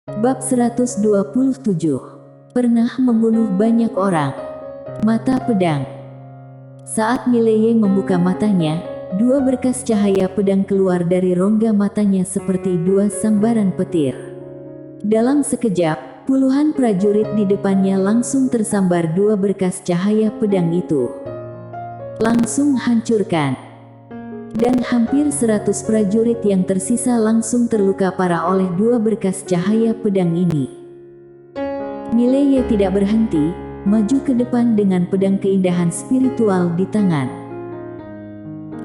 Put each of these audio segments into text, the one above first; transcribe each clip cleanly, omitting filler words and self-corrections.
Bab 127. Pernah membunuh banyak orang. Mata pedang. Saat Mileye membuka matanya, dua berkas cahaya pedang keluar dari rongga matanya seperti dua sambaran petir. Dalam sekejap, puluhan prajurit di depannya langsung tersambar dua berkas cahaya pedang itu. Langsung hancurkan. Dan hampir 100 prajurit yang tersisa langsung terluka parah oleh dua berkas cahaya pedang ini. Mileye tidak berhenti, maju ke depan dengan pedang keindahan spiritual di tangan.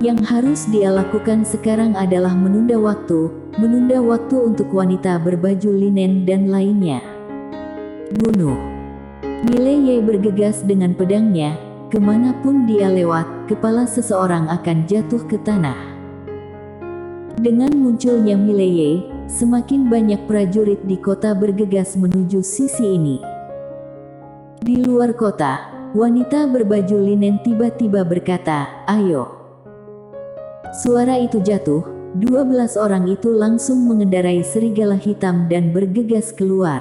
Yang harus dia lakukan sekarang adalah menunda waktu untuk wanita berbaju linen dan lainnya. Bunuh. Mileye bergegas dengan pedangnya. Kemanapun dia lewat, kepala seseorang akan jatuh ke tanah. Dengan munculnya Mileye, semakin banyak prajurit di kota bergegas menuju sisi ini. Di luar kota, wanita berbaju linen tiba-tiba berkata, "Ayo." Suara itu jatuh, 12 orang itu langsung mengendarai serigala hitam dan bergegas keluar.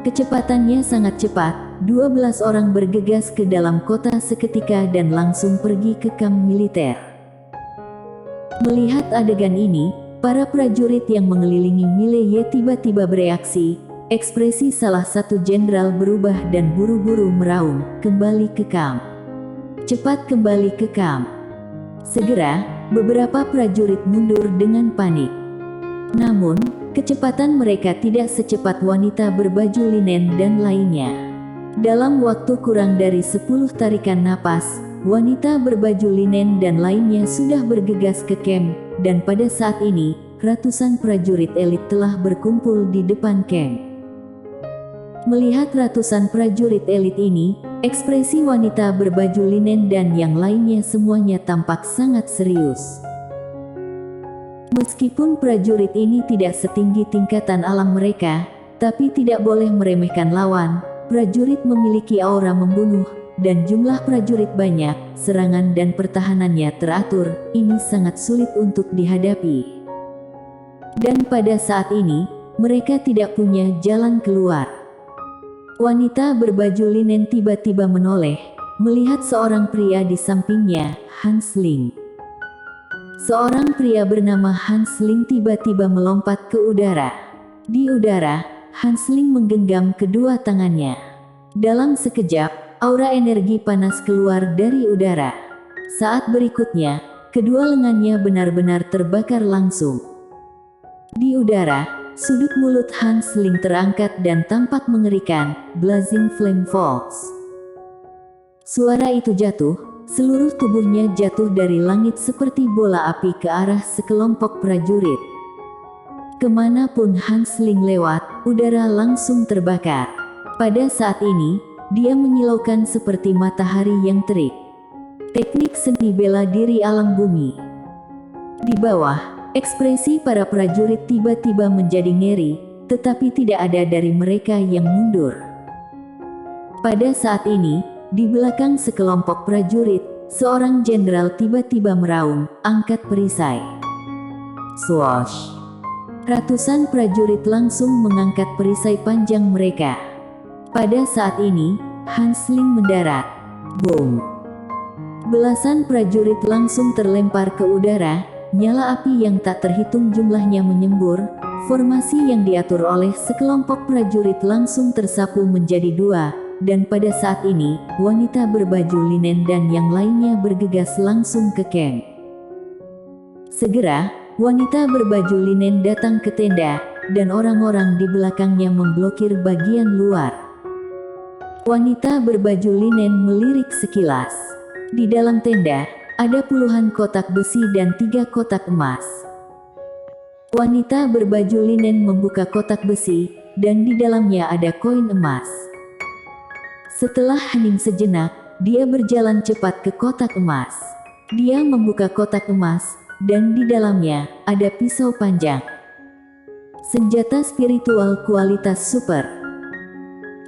Kecepatannya sangat cepat. 12 orang bergegas ke dalam kota seketika dan langsung pergi ke kamp militer. Melihat adegan ini, para prajurit yang mengelilingi Mileye tiba-tiba bereaksi. Ekspresi salah satu jenderal berubah dan buru-buru meraung, "Kembali ke kamp. Cepat kembali ke kamp." Segera, beberapa prajurit mundur dengan panik. Namun, kecepatan mereka tidak secepat wanita berbaju linen dan lainnya. Dalam waktu kurang dari 10 tarikan napas, wanita berbaju linen dan lainnya sudah bergegas ke kamp, dan pada saat ini, ratusan prajurit elit telah berkumpul di depan kamp. Melihat ratusan prajurit elit ini, ekspresi wanita berbaju linen dan yang lainnya semuanya tampak sangat serius. Meskipun prajurit ini tidak setinggi tingkatan alam mereka, tapi tidak boleh meremehkan lawan. Prajurit memiliki aura membunuh, dan jumlah prajurit banyak, serangan dan pertahanannya teratur, ini sangat sulit untuk dihadapi. Dan pada saat ini, mereka tidak punya jalan keluar. Wanita berbaju linen tiba-tiba menoleh, melihat seorang pria di sampingnya, Hans Ling. Seorang pria bernama Hans Ling tiba-tiba melompat ke udara. Di udara, Hans Ling menggenggam kedua tangannya. Dalam sekejap, aura energi panas keluar dari udara. Saat berikutnya, kedua lengannya benar-benar terbakar langsung. Di udara, sudut mulut Hans Ling terangkat dan tampak mengerikan, "Blazing Flame Falls." Suara itu jatuh, seluruh tubuhnya jatuh dari langit seperti bola api ke arah sekelompok prajurit. Kemanapun Hans Ling lewat, udara langsung terbakar. Pada saat ini, dia menyilaukan seperti matahari yang terik. Teknik seni bela diri alam bumi. Di bawah, ekspresi para prajurit tiba-tiba menjadi ngeri, tetapi tidak ada dari mereka yang mundur. Pada saat ini, di belakang sekelompok prajurit, seorang jenderal tiba-tiba meraung, "Angkat perisai." Swoosh. Ratusan prajurit langsung mengangkat perisai panjang mereka. Pada saat ini, Hans Ling mendarat. Boom! Belasan prajurit langsung terlempar ke udara, nyala api yang tak terhitung jumlahnya menyembur, formasi yang diatur oleh sekelompok prajurit langsung tersapu menjadi dua, dan pada saat ini, wanita berbaju linen dan yang lainnya bergegas langsung ke kamp. Segera, wanita berbaju linen datang ke tenda, dan orang-orang di belakangnya memblokir bagian luar. Wanita berbaju linen melirik sekilas. Di dalam tenda, ada puluhan kotak besi dan 3 kotak emas. Wanita berbaju linen membuka kotak besi, dan di dalamnya ada koin emas. Setelah hening sejenak, dia berjalan cepat ke kotak emas. Dia membuka kotak emas, dan di dalamnya ada pisau panjang. Senjata spiritual kualitas super.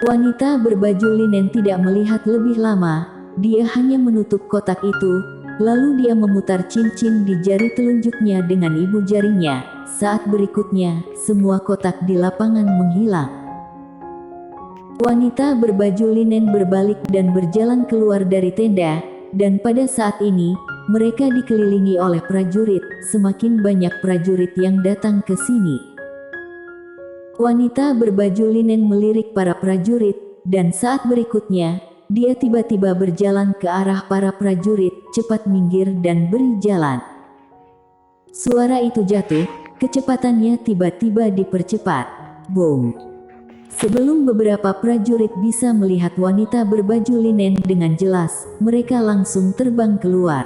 Wanita berbaju linen tidak melihat lebih lama, dia hanya menutup kotak itu, lalu dia memutar cincin di jari telunjuknya dengan ibu jarinya, saat berikutnya, semua kotak di lapangan menghilang. Wanita berbaju linen berbalik dan berjalan keluar dari tenda, dan pada saat ini, mereka dikelilingi oleh prajurit. Semakin banyak prajurit yang datang ke sini. Wanita berbaju linen melirik para prajurit, dan saat berikutnya, dia tiba-tiba berjalan ke arah para prajurit, cepat minggir dan beri jalan. Suara itu jatuh, kecepatannya tiba-tiba dipercepat. Boom! Sebelum beberapa prajurit bisa melihat wanita berbaju linen dengan jelas, mereka langsung terbang keluar.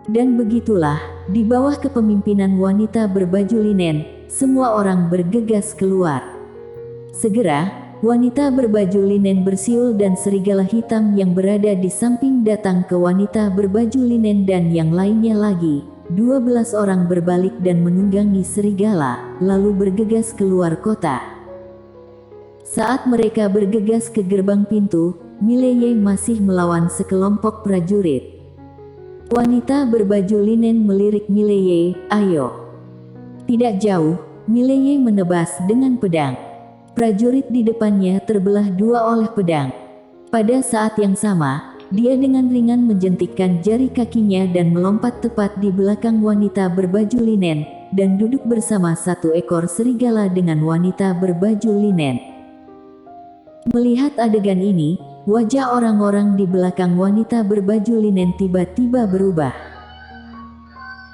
Dan begitulah, di bawah kepemimpinan wanita berbaju linen, semua orang bergegas keluar. Segera, wanita berbaju linen bersiul dan serigala hitam yang berada di samping datang ke wanita berbaju linen dan yang lainnya lagi. 12 orang berbalik dan menunggangi serigala, lalu bergegas keluar kota. Saat mereka bergegas ke gerbang pintu, Mileye masih melawan sekelompok prajurit. Wanita berbaju linen melirik Mileye, "Ayo." Tidak jauh, Mileye menebas dengan pedang. Prajurit di depannya terbelah dua oleh pedang. Pada saat yang sama, dia dengan ringan menjentikkan jari kakinya dan melompat tepat di belakang wanita berbaju linen, dan duduk bersama satu ekor serigala dengan wanita berbaju linen. Melihat adegan ini, wajah orang-orang di belakang wanita berbaju linen tiba-tiba berubah.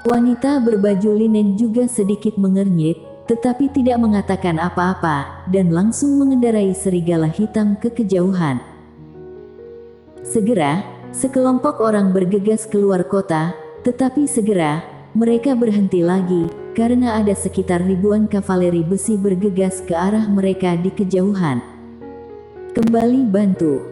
Wanita berbaju linen juga sedikit mengernyit, tetapi tidak mengatakan apa-apa, dan langsung mengendarai serigala hitam ke kejauhan. Segera, sekelompok orang bergegas keluar kota, tetapi segera, mereka berhenti lagi, karena ada sekitar ribuan kavaleri besi bergegas ke arah mereka di kejauhan. Kembali bantu.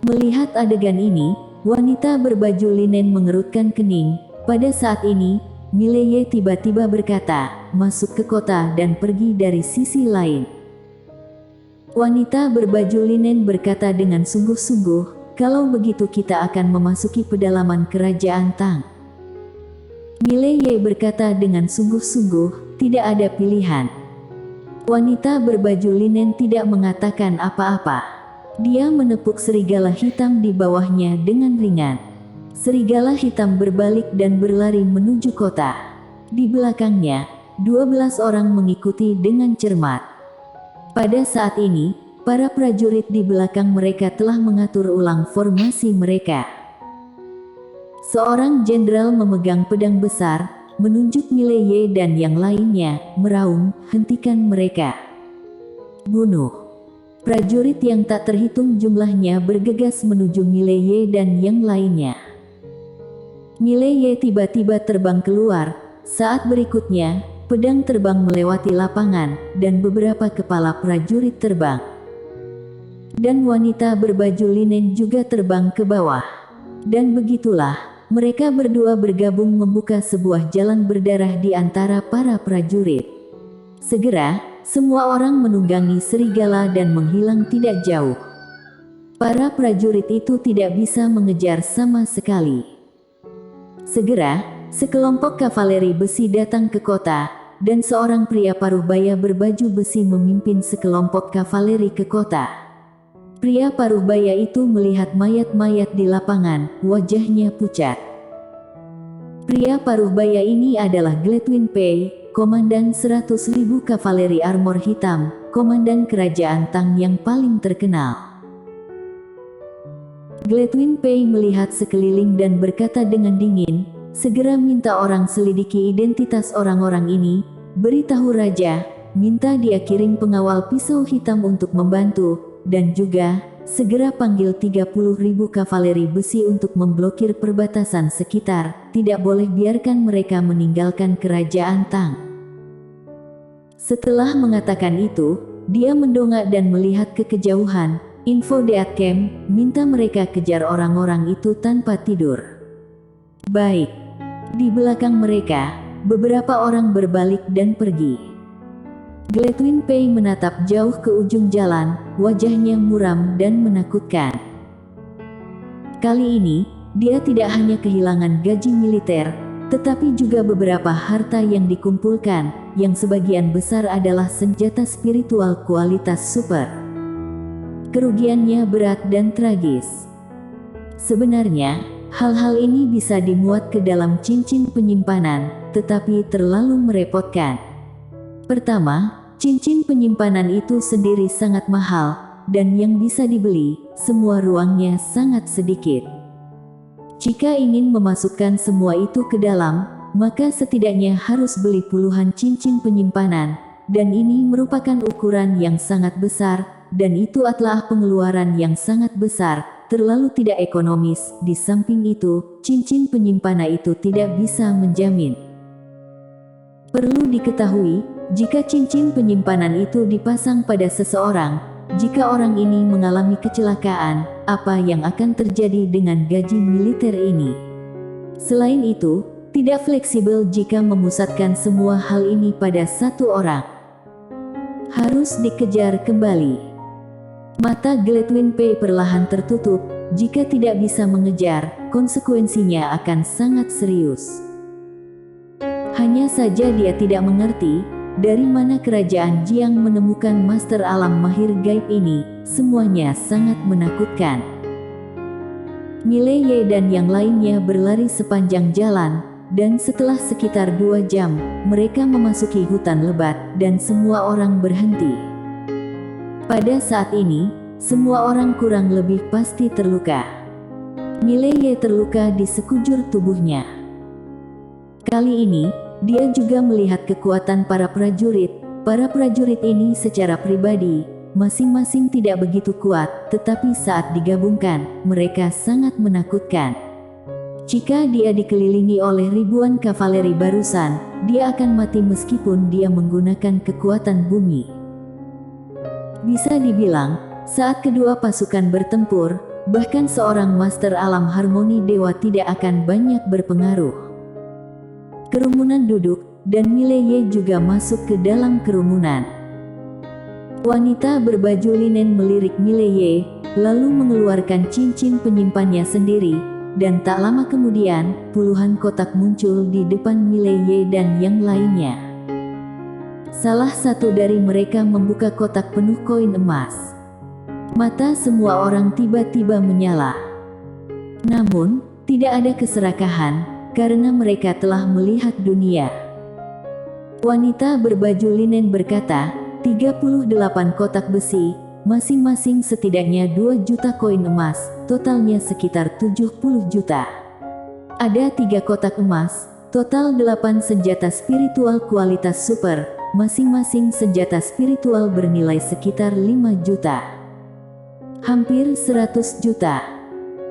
Melihat adegan ini, wanita berbaju linen mengerutkan kening. Pada saat ini, Mileye tiba-tiba berkata, "Masuk ke kota dan pergi dari sisi lain." Wanita berbaju linen berkata dengan sungguh-sungguh, "Kalau begitu kita akan memasuki pedalaman kerajaan Tang." Mileye berkata dengan sungguh-sungguh, "Tidak ada pilihan." Wanita berbaju linen tidak mengatakan apa-apa. Dia menepuk serigala hitam di bawahnya dengan ringan. Serigala hitam berbalik dan berlari menuju kota. Di belakangnya, 12 orang mengikuti dengan cermat. Pada saat ini, para prajurit di belakang mereka telah mengatur ulang formasi mereka. Seorang jenderal memegang pedang besar, menunjuk Mileye dan yang lainnya, meraung, "Hentikan mereka. Bunuh." Prajurit yang tak terhitung jumlahnya bergegas menuju Mileye dan yang lainnya. Mileye tiba-tiba terbang keluar. Saat berikutnya, pedang terbang melewati lapangan, dan beberapa kepala prajurit terbang. Dan wanita berbaju linen juga terbang ke bawah. Dan begitulah, mereka berdua bergabung membuka sebuah jalan berdarah di antara para prajurit. Segera, semua orang menunggangi serigala dan menghilang tidak jauh. Para prajurit itu tidak bisa mengejar sama sekali. Segera, sekelompok kavaleri besi datang ke kota, dan seorang pria paruhbaya berbaju besi memimpin sekelompok kavaleri ke kota. Pria paruhbaya itu melihat mayat-mayat di lapangan, wajahnya pucat. Pria paruhbaya ini adalah Gletwin Pei, komandan 100.000 kavaleri armor hitam, komandan kerajaan Tang yang paling terkenal. Gletwin Pei melihat sekeliling dan berkata dengan dingin, "Segera minta orang selidiki identitas orang-orang ini, beritahu raja, minta dia kirim pengawal pisau hitam untuk membantu, dan juga, segera panggil 30.000 kavaleri besi untuk memblokir perbatasan sekitar, tidak boleh biarkan mereka meninggalkan kerajaan Tang." Setelah mengatakan itu, dia mendongak dan melihat ke kejauhan. Info Deatkem, minta mereka kejar orang-orang itu tanpa tidur. Baik. Di belakang mereka, beberapa orang berbalik dan pergi. Gletwin Pei menatap jauh ke ujung jalan, wajahnya muram dan menakutkan. Kali ini, dia tidak hanya kehilangan gaji militer, tetapi juga beberapa harta yang dikumpulkan, yang sebagian besar adalah senjata spiritual kualitas super. Kerugiannya berat dan tragis. Sebenarnya, hal-hal ini bisa dimuat ke dalam cincin penyimpanan, tetapi terlalu merepotkan. Pertama, cincin penyimpanan itu sendiri sangat mahal, dan yang bisa dibeli, semua ruangnya sangat sedikit. Jika ingin memasukkan semua itu ke dalam, maka setidaknya harus beli puluhan cincin penyimpanan, dan ini merupakan ukuran yang sangat besar, dan itu adalah pengeluaran yang sangat besar, terlalu tidak ekonomis. Di samping itu, cincin penyimpanan itu tidak bisa menjamin. Perlu diketahui, jika cincin penyimpanan itu dipasang pada seseorang, jika orang ini mengalami kecelakaan, apa yang akan terjadi dengan gaji militer ini? Selain itu, tidak fleksibel jika memusatkan semua hal ini pada satu orang. Harus dikejar kembali. Mata Gladwin P. perlahan tertutup. Jika tidak bisa mengejar, konsekuensinya akan sangat serius. Hanya saja dia tidak mengerti dari mana kerajaan Jiang menemukan master alam mahir gaib ini. Semuanya sangat menakutkan. Miley Ye dan yang lainnya berlari sepanjang jalan, dan setelah sekitar 2 jam, mereka memasuki hutan lebat, dan semua orang berhenti. Pada saat ini, semua orang kurang lebih pasti terluka. Miley Ye terluka di sekujur tubuhnya. Kali ini, dia juga melihat kekuatan para prajurit. Para prajurit ini secara pribadi, masing-masing tidak begitu kuat, tetapi saat digabungkan, mereka sangat menakutkan. Jika dia dikelilingi oleh ribuan kavaleri barusan, dia akan mati meskipun dia menggunakan kekuatan bumi. Bisa dibilang, saat kedua pasukan bertempur, bahkan seorang master alam harmoni dewa tidak akan banyak berpengaruh. Kerumunan duduk, dan Miley Ye juga masuk ke dalam kerumunan. Wanita berbaju linen melirik Miley Ye, lalu mengeluarkan cincin penyimpannya sendiri, dan tak lama kemudian, puluhan kotak muncul di depan Miley Ye dan yang lainnya. Salah satu dari mereka membuka kotak penuh koin emas. Mata semua orang tiba-tiba menyala. Namun, tidak ada keserakahan, karena mereka telah melihat dunia. Wanita berbaju linen berkata, 38 kotak besi, masing-masing setidaknya 2 juta koin emas, totalnya sekitar 70 juta. Ada 3 kotak emas, total 8 senjata spiritual kualitas super, masing-masing senjata spiritual bernilai sekitar 5 juta. Hampir 100 juta.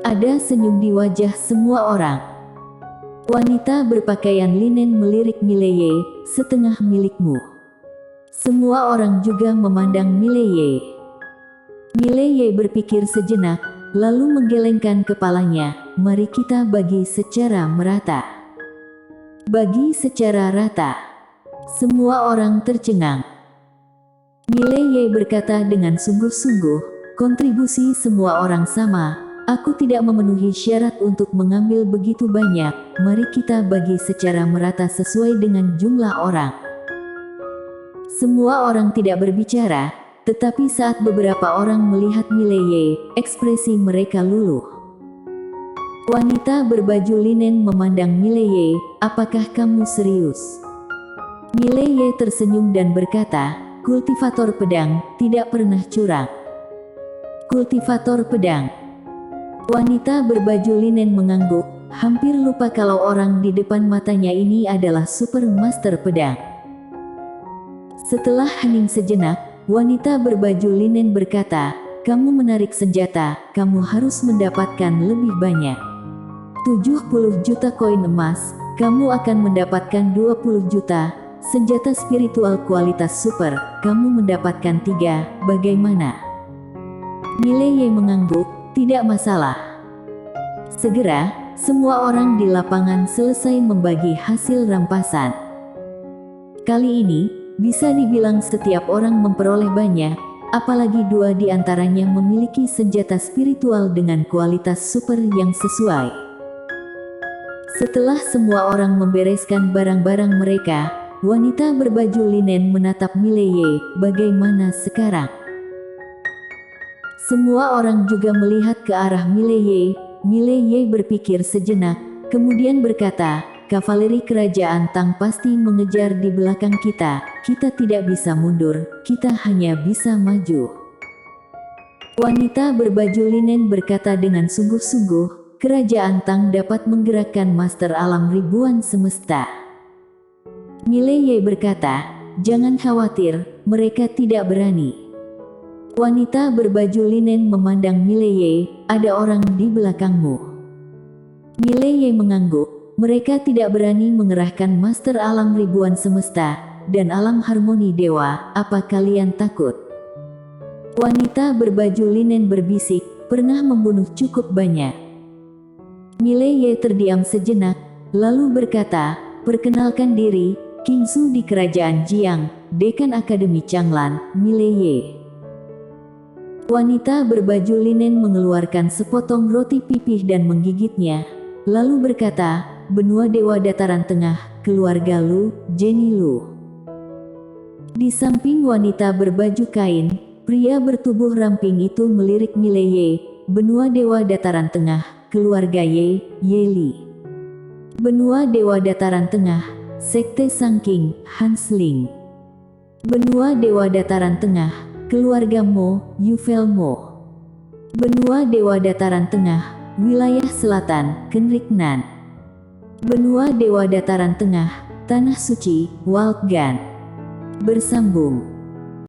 Ada senyum di wajah semua orang. Wanita berpakaian linen melirik Miley Ye, setengah milikmu. Semua orang juga memandang Miley Ye. Miley Ye berpikir sejenak, lalu menggelengkan kepalanya. Mari kita bagi secara merata. Bagi secara rata. Semua orang tercengang. Miley Ye berkata dengan sungguh-sungguh, kontribusi semua orang sama. Aku tidak memenuhi syarat untuk mengambil begitu banyak. Mari kita bagi secara merata sesuai dengan jumlah orang. Semua orang tidak berbicara, tetapi saat beberapa orang melihat Miley Ye, ekspresi mereka luluh. Wanita berbaju linen memandang Miley Ye, apakah kamu serius? Miley Ye tersenyum dan berkata, kultivator pedang, tidak pernah curang. Kultivator pedang. Wanita berbaju linen mengangguk, hampir lupa kalau orang di depan matanya ini adalah super master pedang. Setelah hening sejenak, wanita berbaju linen berkata, kamu menarik senjata, kamu harus mendapatkan lebih banyak. 70 juta koin emas, kamu akan mendapatkan 20 juta, senjata spiritual kualitas super, kamu mendapatkan 3, bagaimana? Miley Ye mengangguk, tidak masalah. Segera, semua orang di lapangan selesai membagi hasil rampasan. Kali ini, bisa dibilang setiap orang memperoleh banyak, apalagi 2 di antaranya memiliki senjata spiritual dengan kualitas super yang sesuai. Setelah semua orang membereskan barang-barang mereka, wanita berbaju linen menatap Mileye. Bagaimana sekarang? Semua orang juga melihat ke arah Mileye. Mileye berpikir sejenak, kemudian berkata, kavaleri kerajaan Tang pasti mengejar di belakang kita. Kita tidak bisa mundur, kita hanya bisa maju. Wanita berbaju linen berkata dengan sungguh-sungguh, kerajaan Tang dapat menggerakkan master alam ribuan semesta. Mileye berkata, jangan khawatir, mereka tidak berani. Wanita berbaju linen memandang Mileye, ada orang di belakangmu. Mileye mengangguk, mereka tidak berani mengerahkan master alam ribuan semesta, dan alam harmoni dewa, apa kalian takut? Wanita berbaju linen berbisik, pernah membunuh cukup banyak. Mileye terdiam sejenak, lalu berkata, perkenalkan diri, King Su di kerajaan Jiang, dekan Akademi Changlan, Mileye. Wanita berbaju linen mengeluarkan sepotong roti pipih dan menggigitnya, lalu berkata, benua dewa dataran tengah, keluarga Lu, Jenny Lu. Di samping wanita berbaju kain, pria bertubuh ramping itu melirik Mileye, benua dewa dataran tengah, keluarga Yeli. Benua dewa dataran tengah, sekte Sangking, Hansling. Benua dewa dataran tengah, keluarga Mo, Yuvelmo. Benua dewa dataran tengah, wilayah selatan, Kenriknan. Benua dewa dataran tengah, tanah suci, Waltgan. Bersambung.